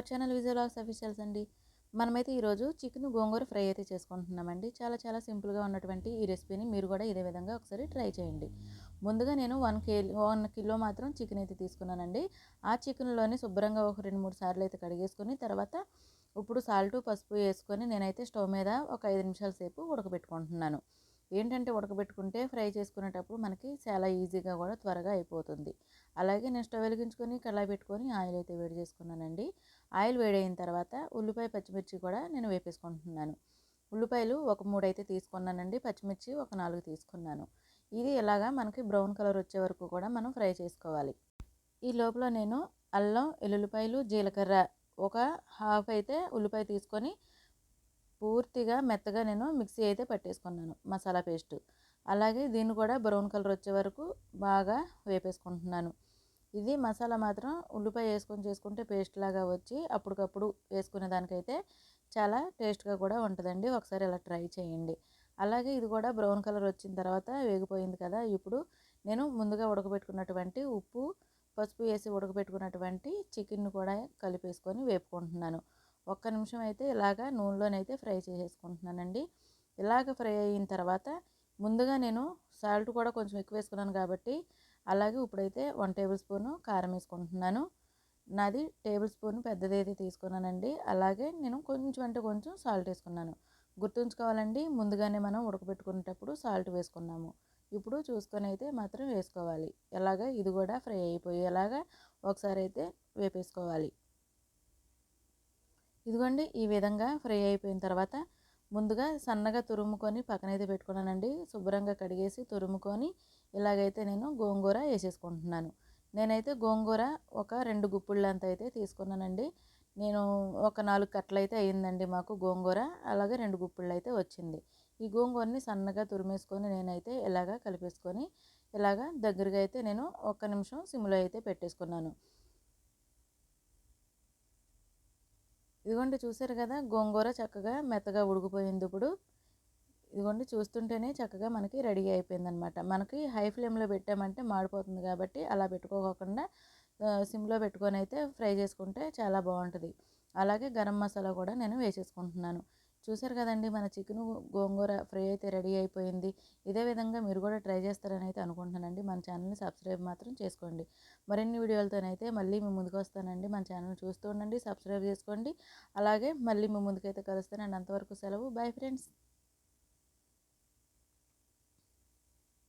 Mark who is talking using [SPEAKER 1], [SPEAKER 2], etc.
[SPEAKER 1] Our channel Vijay vlogs officials అండి. మనమైతే ఈరోజు చికెన్ గోంగూర ఫ్రై అయితే చేసుకుంటున్నామండి. చాలా సింపుల్గా ఉన్నటువంటి ఈ రెసిపీని మీరు కూడా ఇదే విధంగా ఒకసారి ట్రై చేయండి. ముందుగా నేను 1 కిలో మాత్రం చికెన్ అయితే తీసుకున్నానండి. ఆ చికెన్లోని శుభ్రంగా ఒక 2-3 సార్లు అయితే కడిగేసుకొని తర్వాత ఇప్పుడు సాల్ట్ పసుపు వేసుకొని నేనైతే స్టవ్ మీద ఒక 5 నిమిషాల సేపు ఉడకబెట్టుకుంటున్నాను. ఏంటంటే ఉడకబెట్టుకుంటే ఫ్రై చేసుకునేటప్పుడు మనకి చాలా ఈజీగా కూడా త్వరగా అయిపోతుంది. అలాగే నేను స్టవ్ వెలిగించుకొని కళాయి పెట్టుకొని ఆయిల్ అయితే వేడి చేసుకున్నానండి. ఆయిల్ వేడైన తర్వాత ఉల్లిపాయ పచ్చిమిర్చి కూడా నేను వేపేసుకుంటున్నాను. ఉల్లిపాయలు ఒక 3 అయితే తీసుకున్నానండి. పచ్చిమిర్చి ఒక 4 తీసుకున్నాను. ఇది ఇలాగా మనకి బ్రౌన్ కలర్ వచ్చే వరకు కూడా మనం ఫ్రై చేసుకోవాలి. ఈ లోపల నేను అల్లం ఎల్లుల్లిపాయలు జీలకర్ర ఒక హాఫ్ అయితే ఉల్లిపాయ తీసుకొని పూర్తిగా మెత్తగా నేను మిక్సీ అయితే పట్టేసుకున్నాను మసాలా పేస్ట్. అలాగే దీన్ని కూడా బ్రౌన్ కలర్ వచ్చే వరకు బాగా వేపేసుకుంటున్నాను. ఇది మసాలా మాత్రం ఉల్లిపాయ వేసుకొని చేసుకుంటే పేస్ట్ లాగా వచ్చి అప్పటికప్పుడు వేసుకునే దానికైతే చాలా టేస్ట్గా కూడా ఉంటుందండి. ఒకసారి ఇలా ట్రై చేయండి. అలాగే ఇది కూడా బ్రౌన్ కలర్ వచ్చిన తర్వాత వేగిపోయింది కదా. ఇప్పుడు నేను ముందుగా ఉడకబెట్టుకున్నటువంటి ఉప్పు పసుపు వేసి ఉడకబెట్టుకున్నటువంటి చికెన్ కూడా కలిపేసుకొని వేపుకుంటున్నాను. ఒక్క నిమిషం అయితే ఇలాగా నూనెలోనైతే ఫ్రై చేసేసుకుంటున్నానండి. ఇలాగ ఫ్రై అయిన తర్వాత ముందుగా నేను సాల్ట్ కూడా కొంచెం ఎక్కువ వేసుకున్నాను కాబట్టి అలాగే ఇప్పుడైతే 1 టేబుల్ స్పూను కారం వేసుకుంటున్నాను. నాది టేబుల్ స్పూన్ పెద్దదైతే తీసుకున్నానండి. అలాగే నేను కొంచెం అంటే కొంచెం సాల్ట్ వేసుకున్నాను. గుర్తుంచుకోవాలండి, ముందుగానే మనం ఉడకబెట్టుకునేటప్పుడు సాల్ట్ వేసుకున్నాము. ఇప్పుడు చూసుకొని అయితే మాత్రం వేసుకోవాలి. ఎలాగా ఇది కూడా ఫ్రై అయిపోయేలాగా ఒకసారి అయితే వేపేసుకోవాలి. ఇదిగోండి ఈ విధంగా ఫ్రై అయిపోయిన తర్వాత ముందుగా సన్నగా తురుముకొని పక్కనైతే పెట్టుకున్నానండి. శుభ్రంగా కడిగేసి తురుముకొని ఇలాగైతే నేను గోంగూర వేసేసుకుంటున్నాను. నేనైతే గోంగూర ఒక 2 గుప్పిళ్ళంత అయితే తీసుకున్నానండి. నేను ఒక 4 కట్టలు అయితే అయ్యిందండి మాకు గోంగూర. అలాగే 2 గుప్పిళ్ళు అయితే వచ్చింది. ఈ గోంగూరని సన్నగా తురిమేసుకొని నేనైతే ఇలాగా కలిపేసుకొని ఇలాగా దగ్గరగా అయితే నేను 1 నిమిషం సిమ్లో అయితే పెట్టేసుకున్నాను. ఇదిగోండి చూసారు కదా, గోంగూర చక్కగా మెత్తగా ఉడికిపోయింది. ఇప్పుడు ఇదిగోండి చూస్తుంటేనే చక్కగా మనకి రెడీ అయిపోయిందనమాట. మనకి హై ఫ్లేమ్లో పెట్టామంటే మాడిపోతుంది కాబట్టి అలా పెట్టుకోకుండా సిమ్లో పెట్టుకొని అయితే ఫ్రై చేసుకుంటే చాలా బాగుంటుంది. అలాగే గరం మసాలా కూడా నేను వేసేసుకుంటున్నాను. చూసారు కదండి, మన చికెన్ గోంగూర ఫ్రై అయితే రెడీ అయిపోయింది. ఇదే విధంగా మీరు కూడా ట్రై చేస్తారని అయితే అనుకుంటున్నానండి. మన ఛానల్ని సబ్స్క్రైబ్ మాత్రం చేసుకోండి. మరిన్ని వీడియోలతోనైతే మళ్ళీ మీ ముందుకు వస్తానండి. మన ఛానల్ చూస్తూ ఉండండి, సబ్స్క్రైబ్ చేసుకోండి. అలాగే మళ్ళీ మీ ముందుకైతే కలుస్తానండి. అంతవరకు సెలవు. Bye friends.